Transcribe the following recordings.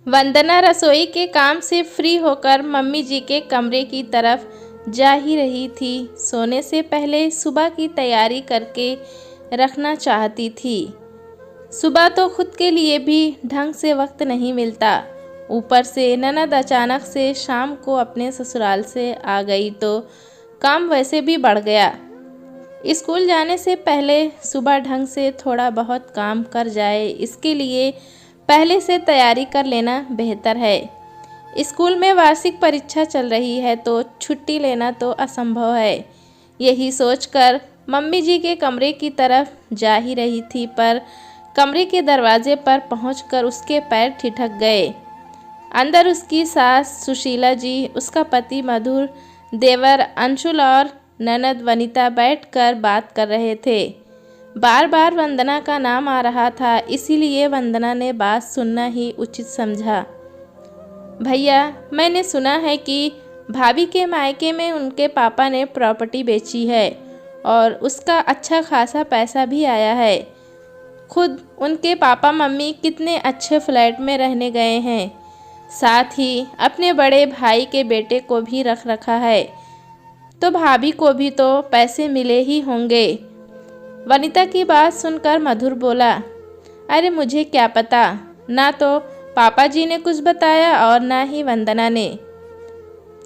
वंदना रसोई के काम से फ्री होकर मम्मी जी के कमरे की तरफ जा ही रही थी। सोने से पहले सुबह की तैयारी करके रखना चाहती थी। सुबह तो खुद के लिए भी ढंग से वक्त नहीं मिलता, ऊपर से ननद अचानक से शाम को अपने ससुराल से आ गई तो काम वैसे भी बढ़ गया। स्कूल जाने से पहले सुबह ढंग से थोड़ा बहुत काम कर जाए, इसके लिए पहले से तैयारी कर लेना बेहतर है। स्कूल में वार्षिक परीक्षा चल रही है तो छुट्टी लेना तो असंभव है। यही सोचकर मम्मी जी के कमरे की तरफ जा ही रही थी, पर कमरे के दरवाजे पर पहुंचकर उसके पैर ठिठक गए। अंदर उसकी सास सुशीला जी, उसका पति मधुर, देवर अंशुल और ननद वनिता बैठकर बात कर रहे थे। बार बार वंदना का नाम आ रहा था, इसीलिए वंदना ने बात सुनना ही उचित समझा। भैया, मैंने सुना है कि भाभी के मायके में उनके पापा ने प्रॉपर्टी बेची है और उसका अच्छा खासा पैसा भी आया है। खुद उनके पापा मम्मी कितने अच्छे फ्लैट में रहने गए हैं, साथ ही अपने बड़े भाई के बेटे को भी रख रखा है, तो भाभी को भी तो पैसे मिले ही होंगे। वनिता की बात सुनकर मधुर बोला, अरे मुझे क्या पता, ना तो पापा जी ने कुछ बताया और ना ही वंदना ने।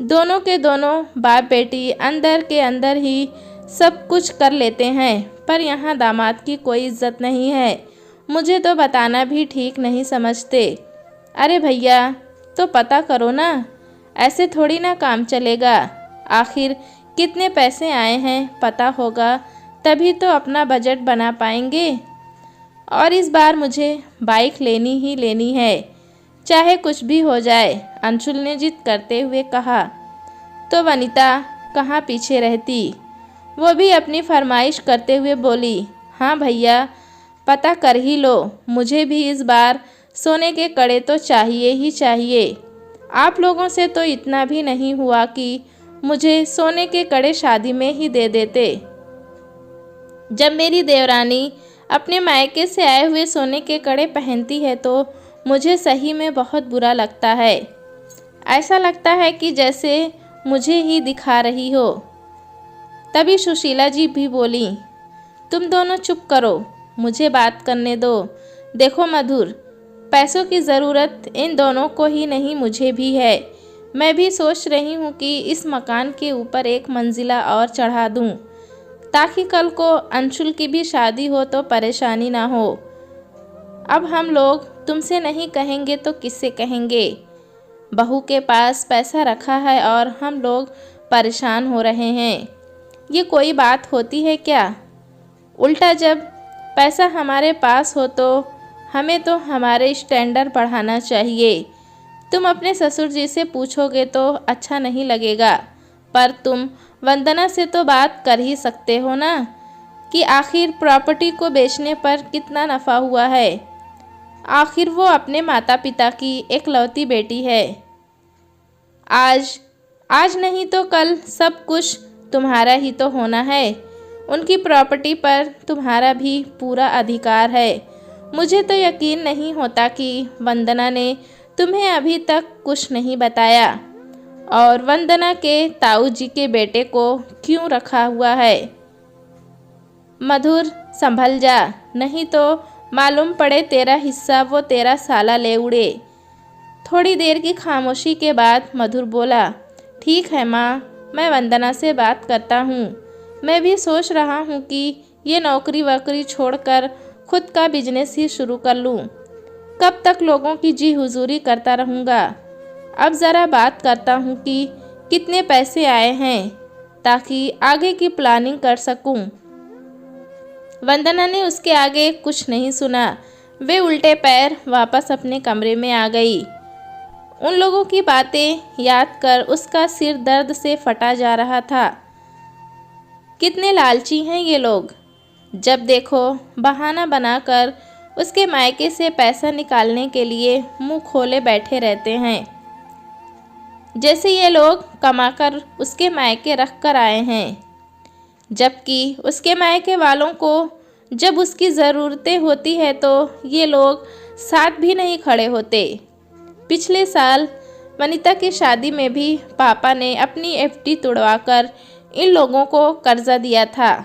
दोनों के दोनों बाप बेटी अंदर के अंदर ही सब कुछ कर लेते हैं, पर यहाँ दामाद की कोई इज्जत नहीं है। मुझे तो बताना भी ठीक नहीं समझते। अरे भैया, तो पता करो ना, ऐसे थोड़ी ना काम चलेगा। आखिर कितने पैसे आए हैं पता होगा, तभी तो अपना बजट बना पाएंगे। और इस बार मुझे बाइक लेनी ही लेनी है, चाहे कुछ भी हो जाए, अंशुल ने जिद करते हुए कहा। तो वनिता कहाँ पीछे रहती, वो भी अपनी फरमाइश करते हुए बोली, हाँ भैया, पता कर ही लो, मुझे भी इस बार सोने के कड़े तो चाहिए ही चाहिए। आप लोगों से तो इतना भी नहीं हुआ कि मुझे सोने के कड़े शादी में ही दे देते। जब मेरी देवरानी अपने मायके से आए हुए सोने के कड़े पहनती है तो मुझे सही में बहुत बुरा लगता है। ऐसा लगता है कि जैसे मुझे ही दिखा रही हो। तभी सुशीला जी भी बोली, तुम दोनों चुप करो, मुझे बात करने दो। देखो मधुर, पैसों की ज़रूरत इन दोनों को ही नहीं, मुझे भी है। मैं भी सोच रही हूँ कि इस मकान के ऊपर एक मंजिला और चढ़ा दूँ, ताकि कल को अंशुल की भी शादी हो तो परेशानी ना हो। अब हम लोग तुमसे नहीं कहेंगे तो किससे कहेंगे? बहू के पास पैसा रखा है और हम लोग परेशान हो रहे हैं। ये कोई बात होती है क्या? उल्टा जब पैसा हमारे पास हो तो हमें तो हमारे स्टैंडर्ड बढ़ाना चाहिए। तुम अपने ससुर जी से पूछोगे तो अच्छा नहीं लगेगा, पर तुम वंदना से तो बात कर ही सकते हो ना, कि आखिर प्रॉपर्टी को बेचने पर कितना नफ़ा हुआ है। आखिर वो अपने माता पिता की एकलौती बेटी है। आज नहीं तो कल सब कुछ तुम्हारा ही तो होना है। उनकी प्रॉपर्टी पर तुम्हारा भी पूरा अधिकार है। मुझे तो यकीन नहीं होता कि वंदना ने तुम्हें अभी तक कुछ नहीं बताया, और वंदना के ताऊ जी के बेटे को क्यों रखा हुआ है। मधुर, संभल जा, नहीं तो मालूम पड़े तेरा हिस्सा वो तेरा साला ले उड़े। थोड़ी देर की खामोशी के बाद मधुर बोला, ठीक है माँ, मैं वंदना से बात करता हूँ। मैं भी सोच रहा हूँ कि ये नौकरी वोकरी छोड़कर खुद का बिजनेस ही शुरू कर लूँ। कब तक लोगों की जी हुजूरी करता रहूँगा। अब ज़रा बात करता हूँ कि कितने पैसे आए हैं, ताकि आगे की प्लानिंग कर सकूँ। वंदना ने उसके आगे कुछ नहीं सुना। वे उल्टे पैर वापस अपने कमरे में आ गई। उन लोगों की बातें याद कर उसका सिर दर्द से फटा जा रहा था। कितने लालची हैं ये लोग, जब देखो बहाना बनाकर उसके मायके से पैसा निकालने के लिए मुंह खोले बैठे रहते हैं, जैसे ये लोग कमाकर उसके मायके रख कर आए हैं। जबकि उसके मायके वालों को जब उसकी ज़रूरतें होती है तो ये लोग साथ भी नहीं खड़े होते। पिछले साल वनिता की शादी में भी पापा ने अपनी एफडी तुड़वाकर इन लोगों को कर्जा दिया था,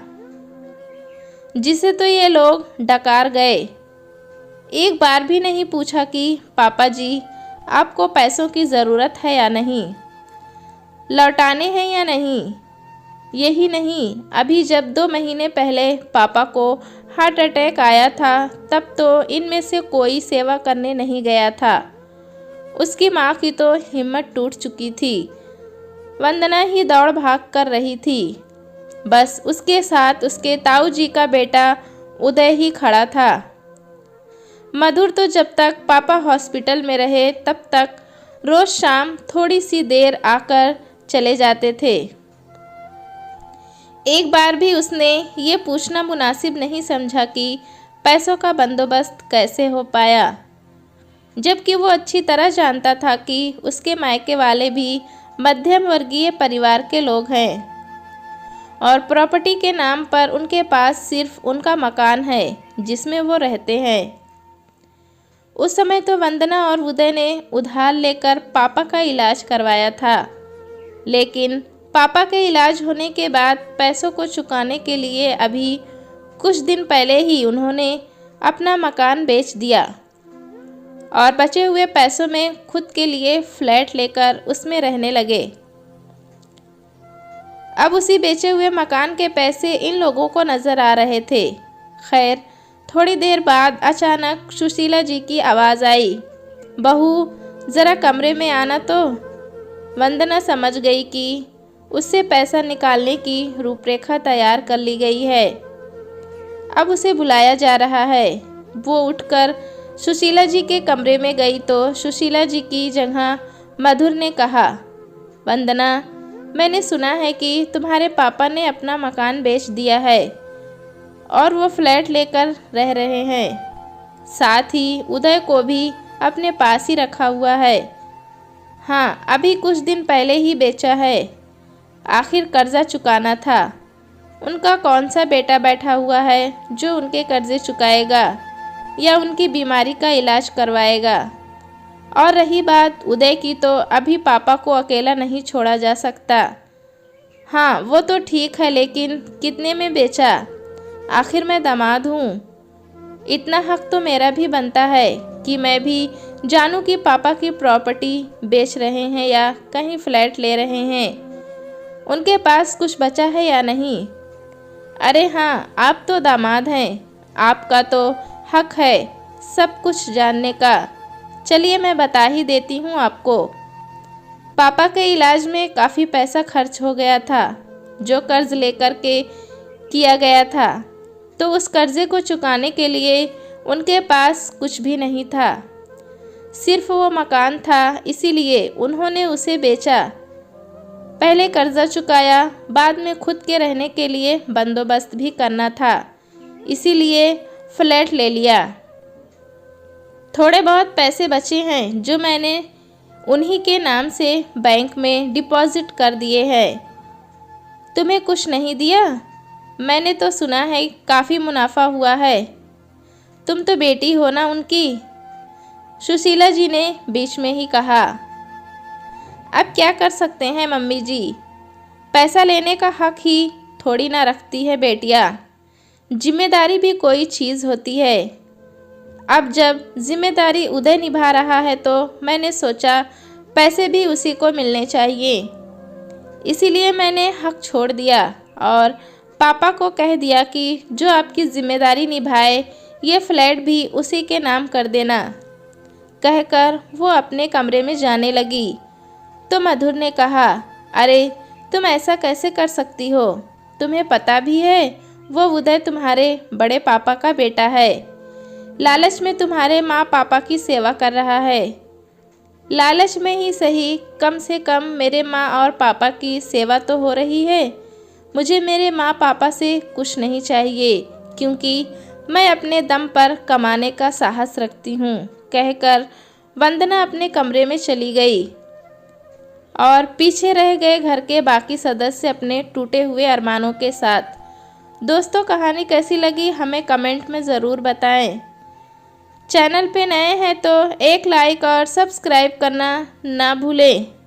जिसे तो ये लोग डकार गए। एक बार भी नहीं पूछा कि पापा जी आपको पैसों की ज़रूरत है या नहीं, लौटाने हैं या नहीं। यही नहीं, अभी जब 2 महीने पहले पापा को हार्ट अटैक आया था तब तो इनमें से कोई सेवा करने नहीं गया था। उसकी माँ की तो हिम्मत टूट चुकी थी। वंदना ही दौड़ भाग कर रही थी। बस उसके साथ उसके ताऊ जी का बेटा उदय ही खड़ा था। मधुर तो जब तक पापा हॉस्पिटल में रहे तब तक रोज़ शाम थोड़ी सी देर आकर चले जाते थे। एक बार भी उसने ये पूछना मुनासिब नहीं समझा कि पैसों का बंदोबस्त कैसे हो पाया, जबकि वो अच्छी तरह जानता था कि उसके मायके वाले भी मध्यम वर्गीय परिवार के लोग हैं और प्रॉपर्टी के नाम पर उनके पास सिर्फ उनका मकान है जिसमें वो रहते हैं। उस समय तो वंदना और उदय ने उधार लेकर पापा का इलाज करवाया था, लेकिन पापा के इलाज होने के बाद पैसों को चुकाने के लिए अभी कुछ दिन पहले ही उन्होंने अपना मकान बेच दिया और बचे हुए पैसों में खुद के लिए फ्लैट लेकर उसमें रहने लगे। अब उसी बेचे हुए मकान के पैसे इन लोगों को नज़र आ रहे थे। खैर, थोड़ी देर बाद अचानक सुशीला जी की आवाज़ आई, बहू ज़रा कमरे में आना। तो वंदना समझ गई कि उससे पैसा निकालने की रूपरेखा तैयार कर ली गई है। अब उसे बुलाया जा रहा है। वो उठकर सुशीला जी के कमरे में गई तो सुशीला जी की जगह मधुर ने कहा, वंदना, मैंने सुना है कि तुम्हारे पापा ने अपना मकान बेच दिया है और वो फ्लैट लेकर रह रहे हैं। साथ ही उदय को भी अपने पास ही रखा हुआ है। हाँ, अभी कुछ दिन पहले ही बेचा है। आखिर कर्जा चुकाना था। उनका कौन सा बेटा बैठा हुआ है जो उनके कर्जे चुकाएगा या उनकी बीमारी का इलाज करवाएगा। और रही बात उदय की, तो अभी पापा को अकेला नहीं छोड़ा जा सकता। हाँ, वो तो ठीक है, लेकिन कितने में बेचा? आखिर मैं दामाद हूँ। इतना हक तो मेरा भी बनता है कि मैं भी जानूँ कि पापा की प्रॉपर्टी बेच रहे हैं या कहीं फ्लैट ले रहे हैं। उनके पास कुछ बचा है या नहीं। अरे हाँ, आप तो दामाद हैं, आपका तो हक है सब कुछ जानने का। चलिए मैं बता ही देती हूँ आपको। पापा के इलाज में काफ़ी पैसा खर्च हो गया था, जो कर्ज लेकर के किया गया था। तो उस कर्जे को चुकाने के लिए उनके पास कुछ भी नहीं था, सिर्फ वो मकान था, इसीलिए उन्होंने उसे बेचा। पहले कर्जा चुकाया, बाद में खुद के रहने के लिए बंदोबस्त भी करना था, इसीलिए फ्लैट ले लिया। थोड़े बहुत पैसे बचे हैं जो मैंने उन्हीं के नाम से बैंक में डिपॉजिट कर दिए हैं। तुम्हें कुछ नहीं दिया? मैंने तो सुना है काफ़ी मुनाफा हुआ है। तुम तो बेटी हो ना उनकी, सुशीला जी ने बीच में ही कहा। अब क्या कर सकते हैं मम्मी जी, पैसा लेने का हक ही थोड़ी ना रखती है बेटियाँ। जिम्मेदारी भी कोई चीज़ होती है। अब जब जिम्मेदारी उदय निभा रहा है तो मैंने सोचा पैसे भी उसी को मिलने चाहिए, इसीलिए मैंने हक छोड़ दिया और पापा को कह दिया कि जो आपकी जिम्मेदारी निभाए ये फ्लैट भी उसी के नाम कर देना। कहकर वो अपने कमरे में जाने लगी तो मधुर ने कहा, अरे तुम ऐसा कैसे कर सकती हो? तुम्हें पता भी है वो उदय तुम्हारे बड़े पापा का बेटा है। लालच में तुम्हारे माँ पापा की सेवा कर रहा है। लालच में ही सही, कम से कम मेरे माँ और पापा की सेवा तो हो रही है। मुझे मेरे माँ पापा से कुछ नहीं चाहिए, क्योंकि मैं अपने दम पर कमाने का साहस रखती हूँ। कहकर वंदना अपने कमरे में चली गई और पीछे रह गए घर के बाकी सदस्य अपने टूटे हुए अरमानों के साथ। दोस्तों, कहानी कैसी लगी हमें कमेंट में ज़रूर बताएं। चैनल पे नए हैं तो एक लाइक और सब्सक्राइब करना ना भूलें।